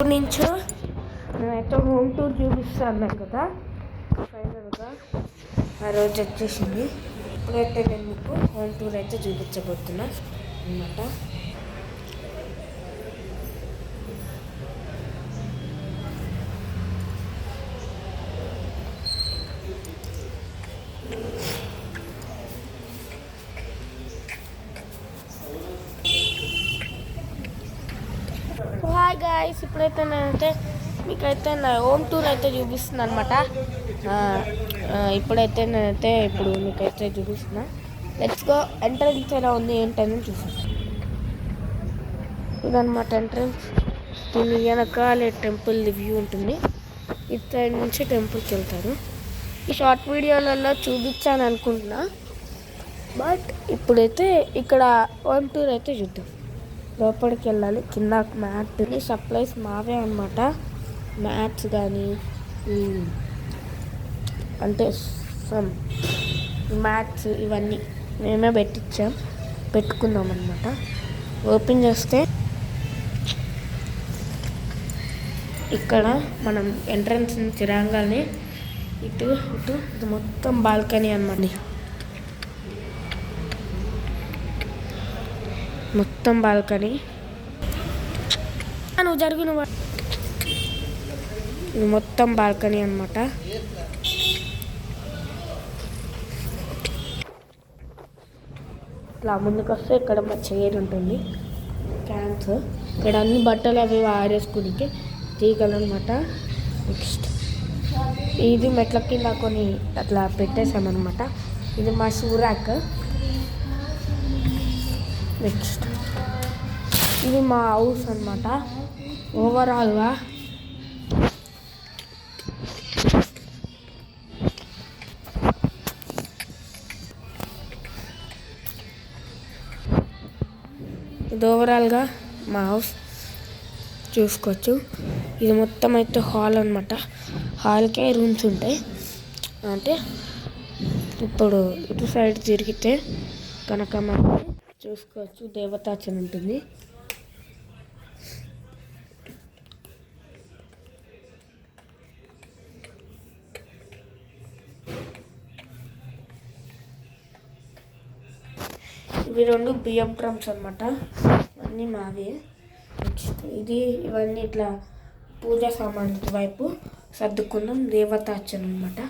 నుంచి నేనైతే home tour చూపిస్తాను కదా. ఫైనల్గా ఆ రోజు వచ్చేసింది. ఇప్పుడైతే నేను మీకు హోమ్ టూర్ అయితే చూపించబోతున్నా అన్నమాట. హాయ్ గాయ్స్, ఇప్పుడైతే నేనైతే మీకైతే నా హోమ్ టూర్ అయితే చూపిస్తున్నాను అనమాట. ఇప్పుడైతే నేనైతే మీకైతే చూపిస్తున్నా. Let's go. ఎంట్రన్స్ ఎలా ఉంది ఏంటని చూసాను. ఇదన్నమాట ఎంట్రన్స్. దీని వెనకాల టెంపుల్ వ్యూ ఉంటుంది. ఇటు సైడ్ నుంచి టెంపుల్కి వెళ్తారు. ఈ షార్ట్ వీడియోలలో చూపించాను అనుకుంటున్నా. బట్ ఇప్పుడైతే ఇక్కడ హోమ్ టూర్ అయితే చూద్దాం. లోపలికి వెళ్ళాలి. కింద మ్యాట్ సప్లైస్ మావే అనమాట. మ్యాట్స్ కానీ అంటే మ్యాట్స్ ఇవన్నీ మేమే పెట్టుకున్నాం అనమాట. ఓపెన్ చేస్తే ఇక్కడ మనం ఎంట్రన్స్ నుంచి రాగానే ఇటు ఇది మొత్తం బాల్కనీ అనమాట. మొత్తం బాల్కనీ. నువ్వు జరుగును. ఇది మొత్తం బాల్కనీ అనమాట. ఇట్లా ముందుకు వస్తే ఇక్కడ మా చైర్ ఉంటుంది. క్యాన్స్ ఇక్కడ అన్ని బట్టలు అవి ఆరేసుకునికి తీగలు అనమాట. నెక్స్ట్ ఇది మెట్ల కింద కొన్ని అట్లా పెట్టేసామన్నమాట. ఇది మా షూ ర్యాక్. నెక్స్ట్ ఇది మా హౌస్ అనమాట. ఓవరాల్గా మా హౌస్ చూసుకోవచ్చు. ఇది మొత్తం అయితే హాల్ అనమాట. హాల్కే రూమ్స్ ఉంటాయి. అంటే ఇప్పుడు ఇటు సైడ్ తిరిగితే కనుక మనకి చూసుకోవచ్చు దేవతార్చన ఉంటుంది. ఇవి 2 బియ్యం డ్రమ్స్ అనమాట. అన్నీ మావే. నెక్స్ట్ ఇవన్నీ ఇట్లా పూజా సామాన్లు వైపు సర్దుకున్నాం. దేవతార్చన అనమాట.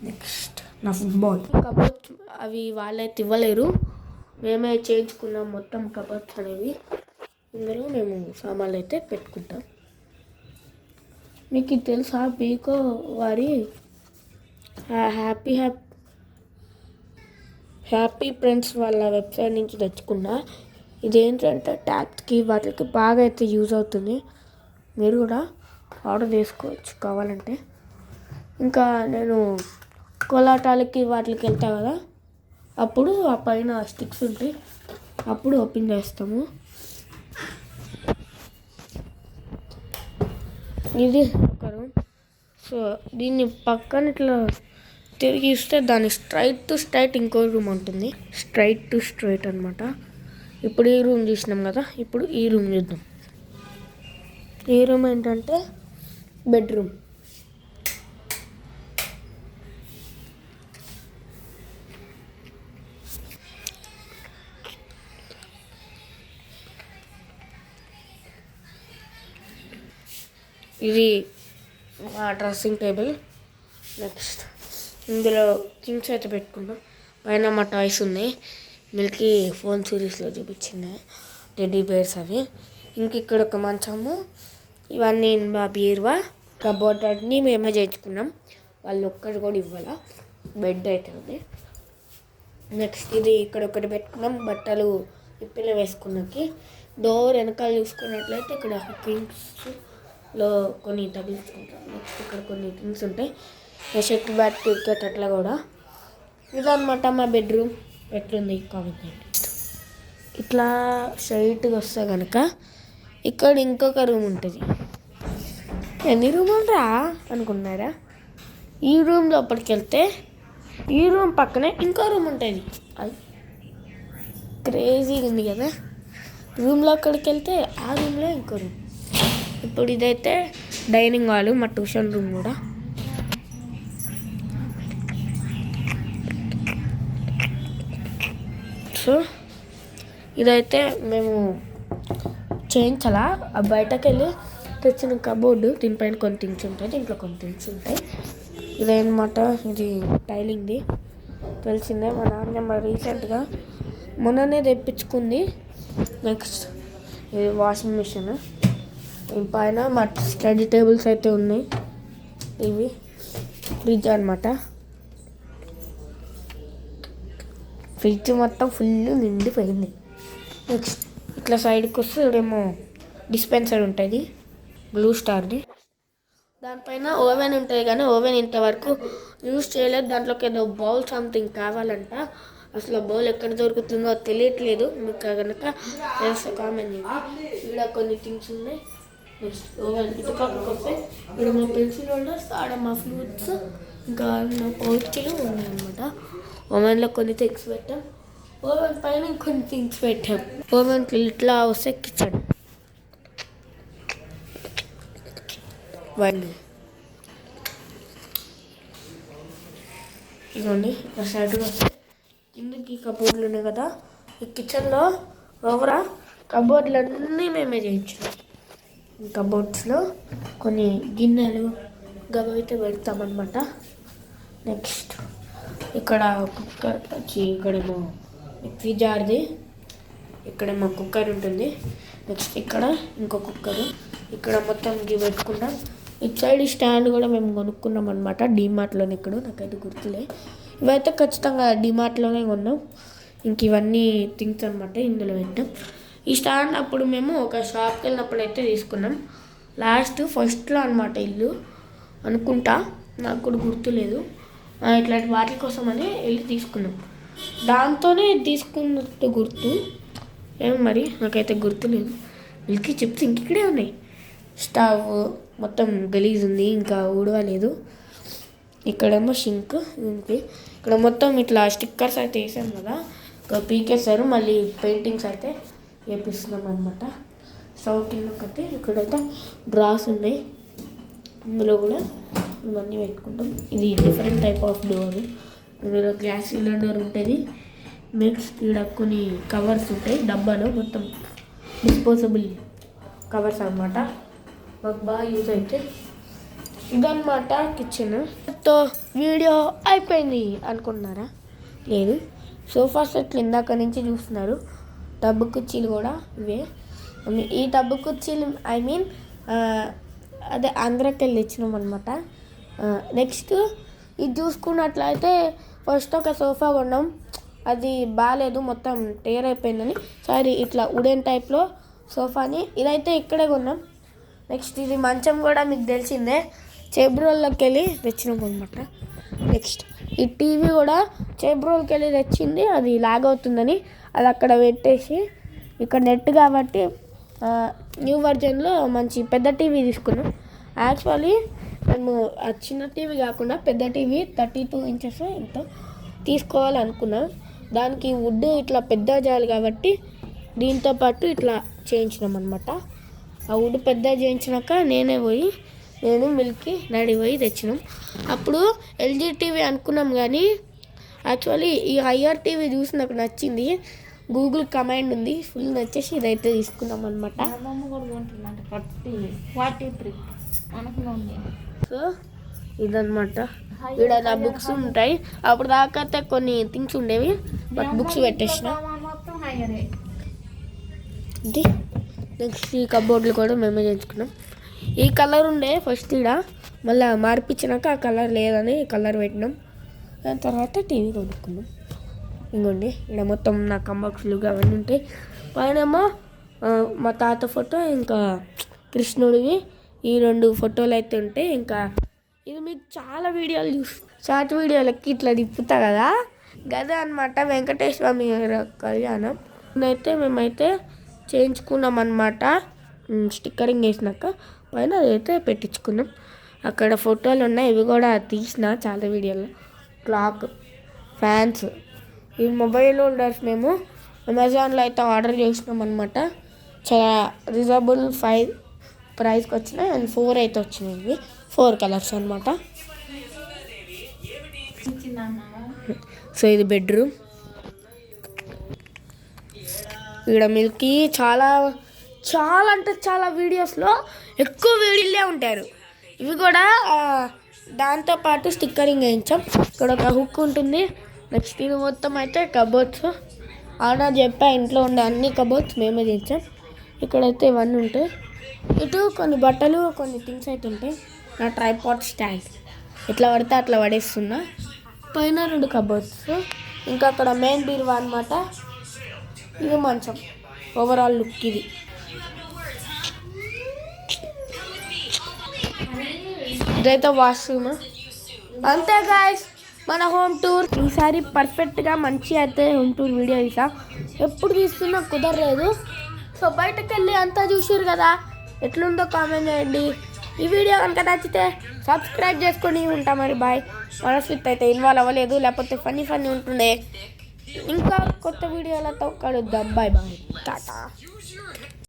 నెక్స్ట్ నా ఫుట్బాల్ కబోర్డ్స్ అవి వాళ్ళైతే ఇవ్వలేరు. మేమే చేయించుకున్నాం మొత్తం కబోర్డ్స్ అనేవి. ఇందులో మేము సామాన్లు అయితే పెట్టుకుంటాం. మీకు తెలుసా, బీకో వారి హ్యాపీ ఫ్రెండ్స్ వాళ్ళ వెబ్సైట్ నుంచి తెచ్చుకున్నా. ఇదేంటంటే ట్యాక్స్కి వాటికి బాగా అయితే యూజ్ అవుతుంది. మీరు కూడా ఆర్డర్ చేసుకోవచ్చు కావాలంటే. ఇంకా నేను కోలాటాలకి వాటికి వెళ్తా కదా, అప్పుడు ఆ పైన స్టిక్స్ ఉంటాయి. అప్పుడు ఓపెన్ చేస్తాము. ఇది ఒక రూమ్. సో దీన్ని పక్కన ఇట్లా తిరిగిస్తే దాని స్ట్రైట్ ఇంకో రూమ్ ఉంటుంది. స్ట్రైట్ అనమాట. ఇప్పుడు ఈ రూమ్ చూసినాం కదా, ఇప్పుడు ఈ రూమ్ చూద్దాం. ఈ రూమ్ ఏంటంటే బెడ్రూమ్. ఇది మా డ్రెస్సింగ్ టేబుల్. నెక్స్ట్ ఇందులో థింగ్స్ అయితే పెట్టుకుంటాం. పైన మా టాయ్స్ ఉన్నాయి. మిల్కీ ఫోన్ సిరీస్లో చూపించింది టెడ్డీ బేర్స్ అవి. ఇంక ఇక్కడ ఒక మంచము. ఇవన్నీ మా బీరువా కబోర్డ్ అన్నీ మేమే చేయించుకున్నాం. వాళ్ళు ఒక్కటి కూడా ఇవ్వాల. బెడ్ అయితే ఉంది. నెక్స్ట్ ఇది ఇక్కడ ఒకటి పెట్టుకున్నాం బట్టలు ఇప్పిలో వేసుకున్నాకి. డోర్ వెనకాల చూసుకున్నట్లయితే ఇక్కడ హుకింగ్స్లో కొన్ని తగిలించుకుంటాం. నెక్స్ట్ ఇక్కడ కొన్ని థింగ్స్ ఉంటాయి. షర్ట్ బ్యాట్ క్రికెట్ అట్లా కూడా. ఇదన్నమాట మా బెడ్రూమ్. ఎట్లుంది కాబట్టి ఇట్లా స్ట్రైట్గా వస్తే కనుక ఇక్కడ ఇంకొక రూమ్ ఉంటుంది. ఎన్ని రూములు రా అనుకున్నారా? ఈ రూమ్ లోపలికి వెళ్తే ఈ రూమ్ పక్కనే ఇంకో రూమ్ ఉంటుంది. అది క్రేజీగా ఉంది కదా. రూమ్లో అక్కడికి వెళ్తే ఆ రూమ్లో ఇంకో రూమ్. ఇప్పుడు ఇదైతే డైనింగ్ హాల్, మా ట్యూషన్ రూమ్ కూడా. సో ఇదైతే మేము చేయించాలా బయటకు వెళ్ళి తెచ్చిన కబోర్డు. దీనిపైన కొన్ని థింగ్స్ ఉంటాయి, దీంట్లో కొన్ని థింగ్స్ ఉంటాయి. ఇదన్నమాట, ఇది టైలింగ్ది తెలిసిందే. మా నాన్నమ్మ రీసెంట్గా మొన్ననే తెప్పించుకుంది. నెక్స్ట్ ఇది వాషింగ్ మిషన్. పైన మా స్టడీ టేబుల్స్ అయితే ఉన్నాయి. ఇవి ఫ్రిడ్జ్ అనమాట. ఫ్రిడ్జ్ మొత్తం ఫుల్ నిండిపోయింది. నెక్స్ట్ ఇట్లా సైడ్కి వస్తే ఇక్కడేమో డిస్పెన్సర్ ఉంటుంది బ్లూ స్టార్ది. దానిపైన ఓవెన్ ఉంటుంది, కానీ ఓవెన్ ఇంతవరకు యూజ్ చేయలేదు. దాంట్లోకి ఏదో బౌల్ సంథింగ్ కావాలంట. అసలు బౌల్ ఎక్కడ దొరుకుతుందో తెలియట్లేదు. మీకు కనుక తెలిస్తే కామెంట్ చేయండి. ఇక్కడ కొన్ని థింగ్స్ ఉన్నాయి. నెక్స్ట్ ఓవెన్ ఇటు పక్కకొస్తే ఇక్కడ మా పెన్సిల్ హోల్డర్స్, ఆడ మా ఫ్రూట్స్, ఇంకా నా పౌచ్లు ఉన్నాయి అనమాట. ఓవెన్లో కొన్ని థింగ్స్ పెట్టాం, ఓవెన్ పైన ఇంకొన్ని థింగ్స్ పెట్టాం. ఓవెన్కి ఇట్లా వస్తే కిచెన్ వాళ్ళు ఇదిగోండి. ఇక్కడ సైడ్గా వస్తే కిందకి కబోర్డ్లు ఉన్నాయి కదా. ఈ కిచెన్లో ఓవరా కబోర్డ్లన్నీ మేమే చేయించాం. ఈ కబోర్డ్స్లో కొన్ని గిన్నెలు గవి అయితే పెడతామన్నమాట. నెక్స్ట్ ఇక్కడ కుక్కర్ వచ్చి ఇక్కడేమో మిక్సీ జార్ది, ఇక్కడేమో కుక్కర్ ఉంటుంది. నెక్స్ట్ ఇక్కడ ఇంకో కుక్కరు, ఇక్కడ మొత్తం ఇవి పెట్టుకుంటాం. ఇటు సైడ్ స్టాండ్ కూడా మేము కొనుక్కున్నాం అనమాట డీమార్ట్లోనే. ఇక్కడ నాకైతే గుర్తులే, ఇవైతే ఖచ్చితంగా డీమార్ట్లోనే కొన్నాం. ఇంక ఇవన్నీ థింగ్స్ అనమాట ఇందులో పెట్టాం. ఈ స్టాండ్ అప్పుడు మేము ఒక షాప్కి వెళ్ళినప్పుడు అయితే తీసుకున్నాం. ఫస్ట్లో అనమాట ఇల్లు అనుకుంటా, నాకు కూడా గుర్తులేదు. ఇట్లాంటి వాటి కోసమని వెళ్ళి తీసుకున్నాం. దాంతోనే తీసుకున్నట్టు గుర్తు, ఏమో మరి నాకైతే గుర్తులేదు. మిల్కీ చిప్స్ ఇంక ఇక్కడే ఉన్నాయి. స్టవ్ మొత్తం గలీజ్ ఉంది, ఇంకా ఊడవలేదు. ఇక్కడేమో షింక్ ఉంది. ఇక్కడ మొత్తం ఇట్లా స్టిక్కర్స్ అయితే వేసాం కదా, ఇక్కడ పీకేసారు. మళ్ళీ పెయింటింగ్స్ అయితే వేపిస్తున్నాం అనమాట. స్టవ్ కిందకైతే ఇక్కడైతే డ్రాస్ ఉన్నాయి, ఇందులో కూడా ఇవన్నీ పెట్టుకుంటాం. ఇది డిఫరెంట్ టైప్ ఆఫ్ డోర్. ఇందులో గ్యాస్ సిలిండర్ ఉంటుంది. నెక్స్ట్ ఇక్కడ కొన్ని కవర్స్ ఉంటాయి డబ్బాలో, మొత్తం డిస్పోజబుల్ కవర్స్ అనమాట. మాకు బాగా యూజ్ అయితే ఇదన్నమాట కిచెన్. తో వీడియో అయిపోయింది అనుకుంటున్నారా? లేదు, సోఫా సెట్లు ఇందాక నుంచి చూస్తున్నారు. టబ్బు కుర్చీలు కూడా ఇవే. ఈ టబ్బు కుర్చీలు అదే ఆంధ్రాకి వెళ్ళి ఇచ్చినాం అనమాట. నెక్స్ట్ ఇది చూసుకున్నట్లయితే ఫస్ట్ ఒక సోఫా కొన్నాం, అది బాగాలేదు, మొత్తం టేర్ అయిపోయిందని. సారీ, ఇట్లా వుడెన్ టైప్లో సోఫాని ఇదైతే ఇక్కడే కొన్నాం. నెక్స్ట్ ఇది మంచం కూడా మీకు తెలిసిందే, చేబ్రోల్లోకి వెళ్ళి తెచ్చినాం అనమాట. నెక్స్ట్ ఈ టీవీ కూడా చేబ్రోల్కి వెళ్ళి తెచ్చింది, అది లాగ్ అవుతుందని అది అక్కడ పెట్టేసి ఇక్కడ నెట్ కాబట్టి న్యూ వర్జన్లో మంచి పెద్ద టీవీ తీసుకున్నాం. యాక్చువల్లీ మేము ఆ చిన్న టీవీ కాకుండా పెద్ద టీవీ 32 ఇంచెస్ ఎంతో తీసుకోవాలనుకున్నాం. దానికి వుడ్ ఇట్లా పెద్ద చేయాలి కాబట్టి దీంతో పాటు ఇట్లా చేయించినాం అనమాట. ఆ వుడ్ పెద్ద చేయించినాక నేను మిల్కీ డాడీ పోయి తెచ్చినాం. అప్పుడు ఎల్జీ టీవీ అనుకున్నాం, కానీ యాక్చువల్లీ ఈ ఐఆర్ టీవీ చూసి నాకు నచ్చింది. గూగుల్ కమాండ్ ఉంది, ఫుల్ నచ్చేసి ఇదైతే తీసుకున్నాం అనమాట. సో ఇదన్నమాట. ఇక్కడ నా బుక్స్ ఉంటాయి, అప్పుడు దాకా కొన్ని థింగ్స్ ఉండేవి, బట్ బుక్స్ పెట్టేసిన. నెక్స్ట్ ఈ కబోర్డ్లు కూడా మేమే చేయించుకున్నాం. ఈ కలర్ ఉండే ఫస్ట్ ఇక్కడ, మళ్ళీ మార్పించినాక ఆ కలర్ లేదని కలర్ పెట్టినాం. దాని తర్వాత టీవీ కొనుక్కున్నాం. ఇంకోండి ఇక్కడ మొత్తం నా కంబాక్స్లు అవన్నీ ఉంటాయి. పైనేమో మా తాత ఫోటో, ఇంకా కృష్ణుడివి ఈ 2 ఫోటోలు అయితే ఉంటాయి. ఇంకా ఇది మీకు చాలా వీడియోలు షార్ట్ వీడియోలకి ఇట్లా తిప్పుతా కదా, గదే అనమాట వెంకటేశ్వర స్వామి కళ్యాణం. అయితే మేమైతే చేయించుకున్నాం అనమాట. స్టిక్కరింగ్ వేసినాక పైన అదైతే పెట్టించుకున్నాం. అక్కడ ఫోటోలు ఉన్నాయి, ఇవి కూడా తీసిన చాలా వీడియోలో. క్లాక్, ఫ్యాన్స్, ఈ మొబైల్ హోల్డర్స్ మేము అమెజాన్లో అయితే ఆర్డర్ చేసినాం అనమాట. చాలా రీజనబుల్ ప్రైస్కి వచ్చినాయి అండ్ 4 అయితే వచ్చినాయి. ఇవి 4 కలర్స్ అనమాట. సో ఇది బెడ్రూమ్. ఇక్కడ మిల్కీ చాలా చాలా అంటే చాలా వీడియోస్లో ఎక్కువ వీడియోలే ఉంటారు. ఇవి కూడా దాంతోపాటు స్టిక్కరింగ్ వేయించాం. ఇక్కడ ఒక హుక్ ఉంటుంది. నెక్స్ట్ ఇది మొత్తం అయితే కబోర్డ్స్. అవునా చెప్పా, ఇంట్లో ఉండే అన్ని కబోర్డ్స్ మేమే తెచ్చాం. ఇక్కడైతే ఇవన్నీ ఉంటాయి. ఇటు కొన్ని బట్టలు కొన్ని థింగ్స్ అయితే ఉంటాయి. నా ట్రైపాడ్ స్టాండ్ ఇట్లా పడితే అట్లా పడేస్తున్నా. పైన 2 కబోర్డ్స్. ఇంకా అక్కడ మెయిన్ బీరువా అనమాట. ఇది మంచం. ఓవరాల్ లుక్ ఇది. ఇదైతే వాష్రూమ్. అంతే గాయ్స్ మన హోమ్ టూర్. ఈసారి పర్ఫెక్ట్గా మంచి అయితే హోమ్ టూర్ వీడియో తీసా. ఎప్పుడు తీస్తున్నా కుదరలేదు. సో బయటకు వెళ్ళి అంతా చూసారు కదా, ఎట్లుందో కామెంట్ చేయండి. ఈ వీడియో కనుక నచ్చితే సబ్స్క్రైబ్ చేసుకొని ఉంటా. మరి బాయ్. మనస్విత్ అయితే ఇన్వాల్వ్ అవ్వలేదు, లేకపోతే ఫన్నీ ఉంటుండే. ఇంకా కొత్త వీడియోలతో కలుద్దాం. Bye bye, Tata.